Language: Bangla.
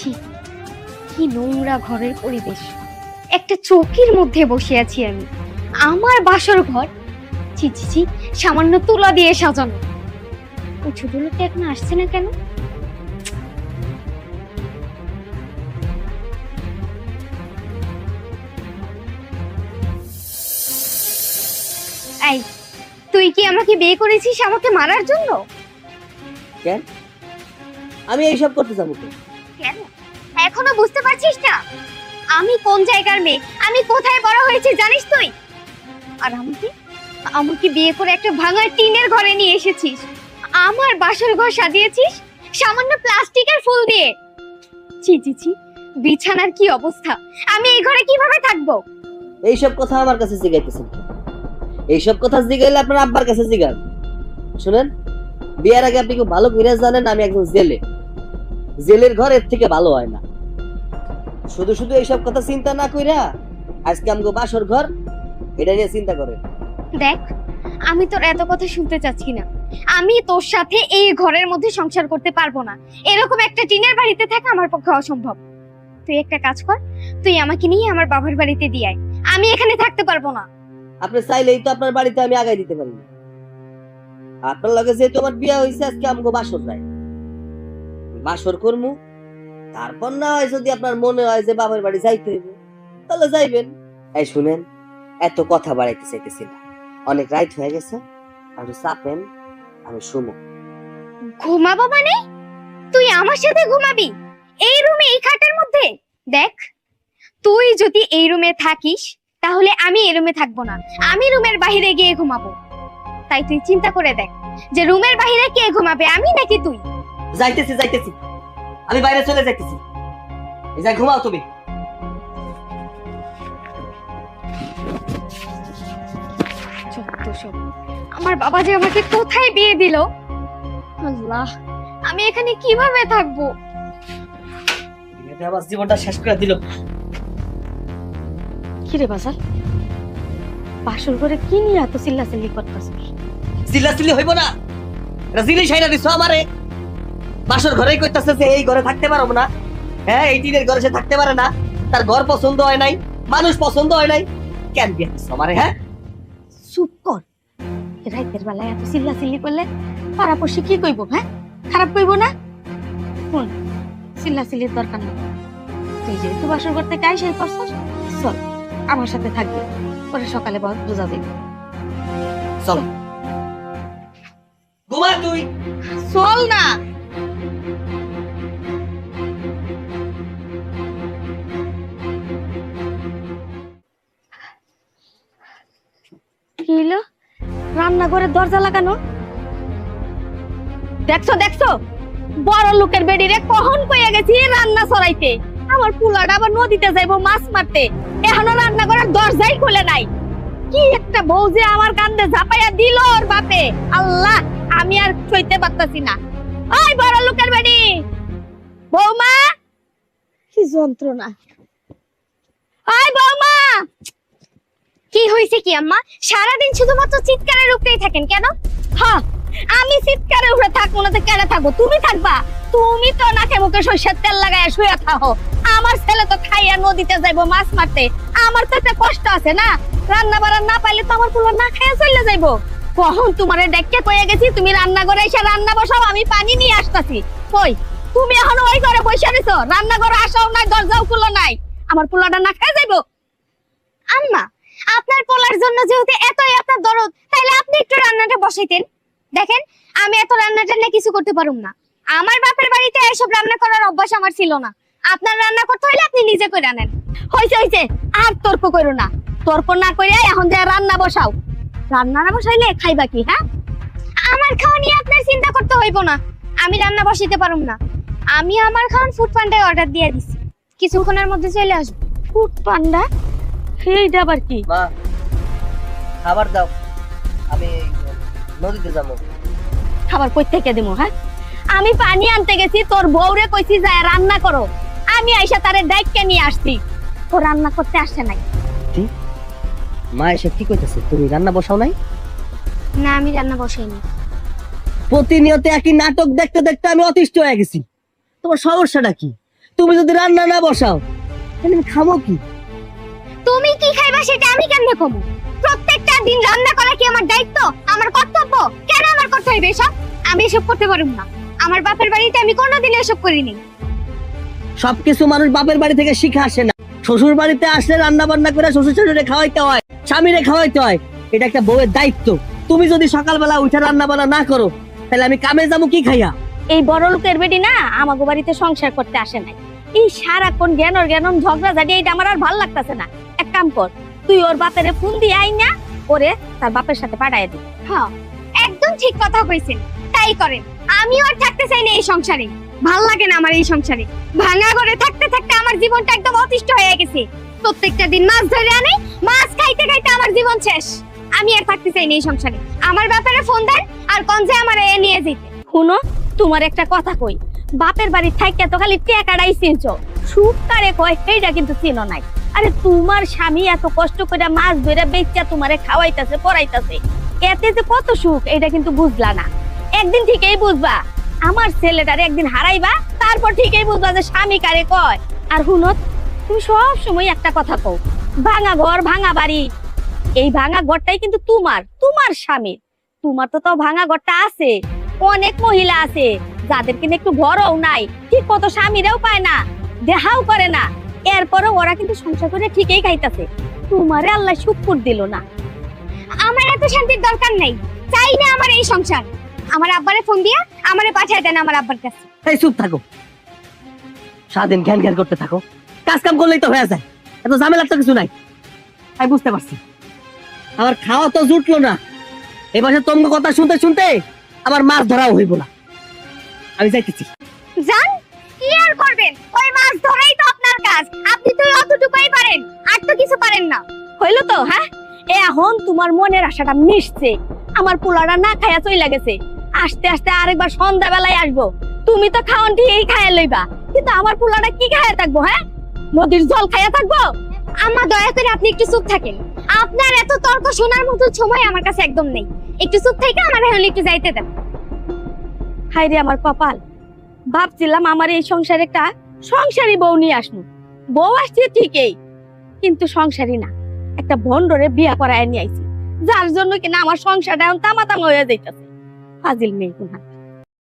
ছি, কি নোংরা ঘরের পরিবেশ। একটা চৌকির মধ্যে বসে আছি আমি, আমার বাসর ঘর। ছি ছি ছি, সামান্য তুলা দিয়ে সাজানো। ওই ছোট লোকটা এখন আসছে না কেন? এই, তুই কি আমাকে বিয়ে করেছিস আমাকে মারার জন্য? কেন আমি এইসব করতে যাবো কেন? কেন এখনো বুঝতে পারছিস না আমি কোন জায়গার মেয়ে, আমি কোথায় বড় হয়েছি জানিস তুই? আর আমাকে আমাকে বিয়ে করে একটা ভাঙা টিনের ঘরে নিয়ে এসেছিস, আমার বাসর ঘর সাজিয়েছিস সামান্য প্লাস্টিকের ফুল দিয়ে। ছি ছি ছি, বিছানার কি অবস্থা, আমি এই ঘরে কিভাবে থাকবো? এইসব কথা আমার কাছে জিগাইতেছেন? এইসব কথা জিগাইলে আপনার আব্বার কাছে জিগান। শুনেন, বিয়ের আগে আপনি খুব ভালো করে জানেন আমি একজন জেলে। জেলের ঘর এর থেকে ভালো হয় না। শুধু শুধু এইসব কথা চিন্তা না কইরা আজকে আমগো বাসর ঘর এটা নিয়ে চিন্তা করেন। দেখ, আমি তোর এত কথা শুনতে চাচ্ছি না। আমি তোর সাথে এই ঘরের মধ্যে সংসার করতে পারবো না। এরকম একটা টিনের বাড়িতে থাকা আমার পক্ষে অসম্ভব। তুই একটা কাজ কর, তুই আমাকে নিয়ে আমার বাবার বাড়িতে দিয়ে আয়। আমি এখানে থাকতে পারবো না। আপনি চাইলেই তো আপনার বাড়িতে আমি আগাই দিতে পারি না। আপনার লগে যেহেতু আমার বিয়ে হয়েছে, আজকে আমগো বাসর যাই, বাসর করমু। তারপর না হয় যদি আপনার মনে হয় যে বাবার বাড়ি যাইতে হইব তাহলে যাইবেন। এই শুনেন, এত কথা বাড়াইতে চাইতেছি না, অনেক রাত হয়ে গেছে। আর চাপেন, আমি শুমু। ঘুমাবো মানে? তুই আমার সাথে ঘুমাবি এই রুমে, এই খাটের মধ্যে? দেখ, তুই যদি এই রুমে থাকিস তাহলে আমি এই রুমে থাকবো না, আমি রুমের বাইরে গিয়ে ঘুমাবো। তাই তুই চিন্তা করে দেখ যে রুমের বাইরে কে ঘুমাবে, আমি নাকি তুই? যাইতেছি যাইতেছি, আমি বাইরে চলে যাইতেছি। এই যা, ঘুমাও তুমি। আমার বাবা যে আমাকে কোথায় বিয়ে দিল, আল্লাহ, আমি এখানে কিভাবে থাকবো? এটা আমার জীবনটা শেষ করে দিল। কি রে বাজার, বাসর করে কি নিয়ে এত চিল্লাচিল্লি করতেছিস? চিল্লাচিল্লি হইব না, এটা জিনিস হাইরা দিছো আমারে। বাসর ঘরেই কইতাছে যে এই ঘরে থাকতে পারবো না। হ্যাঁ, এই টিনের ঘরে সে থাকতে পারে না, তার ঘর পছন্দ হয় নাই, মানুষ পছন্দ হয় নাই। কেন বিয়ে দিছো আমারে? হ্যাঁ, চুপ কর। রাতের বেলায় এত চিল্লাচিল্লি করলে পাড়াপড়শি কি কইব? হ্যাঁ, খারাপ কইব না? শুন, চিল্লাচিল্লির দরকার নেই। তুই যেহেতু বাসর করতে গাই সেই করছস, চল আমার সাথে থাকবি, পরে সকালে বোঝা দেবে। চল ঘুমা তুই। চল না। কি হলো? রান্নাঘরের দরজা লাগানো। দেখছো দেখছো, বড় লোকের বেডিরে কখন কইয়া গেছি রান্না চড়াইতে। আমার পুলাটা আবার নদীতে যাইবো মাছ মারতে, এখনো রান্নাঘরের দরজাই খুলে নাই। কি একটা বউ যে আমার কান্দে ঝাপাইয়া দিল ওর বাপে, আল্লাহ, আমি আর সইতে পারতাছি না। ওই বড় লোকের বেডি, বৌমা, কি যন্ত্রণা। ওই বৌমা। কি হয়েছে কি আম্মা? সারাদিন শুধুমাত্র চিৎকারের উপরেই থাকেন কেন? হ্যাঁ, আমি চিৎকারের উপরে থাকবো না তো কেন থাকবো? তুমি থাকবা? তুমি তো নাকে মুখে সরষের তেল লাগায় শুয়ে থাকো। আমার ছেলে তো খাইয়া নদীতে যাইবো মাছ মারতে, আমার তো একটা কষ্ট আছে না। রান্না বাড়া না পাইলে তো আমার পুরো না খাইয়া চলে যাইবো। কখন তোমারে ডেকে কইয়া গেছি তুমি রান্না করে এসে রান্না বসাও, আমি পানি নিয়ে আসতাছি। কই তুমি এখন ওই ঘরে বসে রইছো, রান্না করে আসাও নাই, দরজাও খুলো নাই, আমার পোলাটা না খাইয়া যাইবো। আম্মা, আপনার পোলার জন্য যেহেতু এতই আপনার দরদ, তাহলে আপনি একটু রান্নাটা বসাইতেন। দেখেন, আমি এত রান্নাটা নিয়ে কিছু করতে পারুম না। আমার বাপের বাড়িতে এসব রান্না করার অভ্যাস আমার ছিল না। আপনার রান্না করতে হলে আপনি নিজে করে আনেন। হইছে হইছে, আর তর্ক করো না। তর্ক না করে এখন যা রান্না বসাও। রান্না না বসাইলে খাইবা কি? হ্যাঁ, আমার খাওয়া নিয়ে আপনার চিন্তা করতে হইব না, আমি রান্না বসাইতে পারুম না। আমি আমার খাওয়ান ফুড পান্ডায় অর্ডার দিয়ে দিছি, কিছুক্ষণের মধ্যে চলে আসবো। ফুড পান্ডা? এইটা আবার কি? মা, খাবার দাও, আমি নদীতে যাবো। খাবার কই থেকে দেবো? হ্যাঁ, আমি পানি আনতে গেছি, তোর বউরে কইছি যায় রান্না করো, আমি আইসা তারে ডাইক্কা নিয়ে আসছি, ও রান্না করতে আসছে নাই। কি মা এসে কি কইতাছে? তুমি রান্না বসাও নাই? না, আমি রান্না বসাইনি। প্রতিনিয়ত একই নাটক দেখতে দেখতে আমি অতিষ্ঠ হয়ে গেছি। তোমার সমস্যাটা কি? তুমি যদি রান্না না বসাও তাহলে আমি খাবো কি? তুমি কি খাইবা সেটা আমি কেমনে কমু? প্রত্যেকটা দিন রান্না করা কি আমার দায়িত্ব, আমার কর্তব্য? কেন আমার করতে হইবে এসব? আমি এসব করতে পারব না। আমার বাপের বাড়িতে আমি কোনোদিন এসব করিনি। সবকিছু মানুষ বাপের বাড়ি থেকে শিখে আসে না। শ্বশুর বাড়িতে আসলে রান্না বান্না করে শ্বশুর শাশুড়ি খাওয়াইতে হয়, স্বামীরে খাওয়াইতে হয়। এটা একটা বউয়ের দায়িত্ব। তুমি যদি সকালবেলা উঠে রান্না বান্না না করো তাহলে আমি কামে যাবো কি খাইয়া? এই বড় লোকের বেটি না আমাগো বাড়িতে সংসার করতে আসে নাই। এই সারাক্ষণ জ্ঞানম ঝগড়া ঝাড়ি এইটা আমার আর ভাল লাগতেছে না। এক কাম কর, তুই ওর বাপের ফোন দিয়ে আই না, ওরে তার বাপের সাথে পাঠায় দি। হ্যাঁ, একদম ঠিক কথা কইছেন, তাই করেন। আমি আর থাকতে চাই না এই সংসারে। ভাল লাগে না আমার এই সংসারে। ভাঙা ঘরে থাকতে থাকতে আমার জীবনটা একদম অতিষ্ঠ হয়ে গেছে। প্রত্যেকটা দিন মাছ ধরে আনে, মাছ খাইতে খাইতে আমার জীবন শেষ। আমি আর থাকতে চাই না এই সংসারে। আমার বাপেরে ফোন দেন আর কোন যে আমার এ নিয়ে যেতে। শুনো, তোমার একটা কথা কই, বাপের বাড়ির থাইকা তো খালি টাকাটাই চিনছো, সুখ কারে কয় সেইটা কিন্তু চিনো নাই। আরে তোমার স্বামী এত কষ্ট করে মাছ ধরে বেচা তোমারে খাওয়াইতাছে পড়াইতাছে, এতে যে কত সুখ এটা কিন্তু বুঝলা না। একদিন ঠিকই বুঝবা, আমার ছেলেটারে একদিন হারাইবা, তারপর ঠিকই বুঝবা যে স্বামী কারে কয়। আর শুনো, তুমি সব সময় একটা কথা কও, ভাঙা ঘর ভাঙা বাড়ি। এই ভাঙা ঘরটাই কিন্তু তোমার স্বামীর। তোমার তো তাও ভাঙা ঘরটা আছে, অনেক মহিলা আছে যাদের কিনা একটু ঘরও নাই, ঠিক মতো স্বামীরাও পায় না, দেহাও করে না, এরপরে ওরা কিন্তু সংসার করে ঠিকই খাইতাছে। তোমারে আল্লাহ শুকর দিল না। আমার এত শান্তির দরকার নেই, চাই না আমার এই সংসার। আমার আব্বারে ফোন দিয়া আমারে পাঠায় দেন আমার আব্বার কাছে। এই চুপ থাকো, সারাদিন জ্ঞান জ্ঞান করতে থাকো। কাজ কাম করলেই তো হয়ে যায়, এত ঝামেলার তো কিছু নাই। আমি বুঝতে পারছি, আমার খাওয়া তো জুটলো না। এবার তোমার কথা শুনতে শুনতে আমার মাছ ধরাও হইব না। আমি যাইতেছি। জান, কি আর করবেন? ওই মাছ ধরেই তো আপনার কাজ। আপনি তো অতটুকুই পারেন, আর তো কিছু পারেন না। হইলো তো? হ্যাঁ, এখন তোমার মনের আশাটা মিশছে। আমার পোলাটা না খাইয়া চইলা গেছে, আস্তে আস্তে আরেকবার সন্ধ্যা বেলায় আসবো। তুমি তো খাওয়ান ঠিক খাইয়া লইবা, কিন্তু আমার পোলাটা কি খাইয়া থাকবো? হ্যাঁ, নদীর জল খাইয়া থাকবো? আম্মা, দয়া করে আপনি একটু চুপ থাকেন। আপনার এত তর্ক শোনার মতো সময় আমার কাছে একদম নেই। একটু চুপ থেকে আমার এখন একটু যাইতে দেন। হায় রে আমার কপাল, ভাবছিলাম আমার এই সংসারে একটা সংসারী বউ নিয়ে আসবো। বউ আসছে ঠিকই, কিন্তু সংসারী না, একটা ভন্ডরে বিয়া করায় নিয়ে আইছি, যার জন্য কিনা আমার সংসারটা এখন তামা তামা হয়ে যাইতেছে। ফাজিল মেয়ে কোনহান।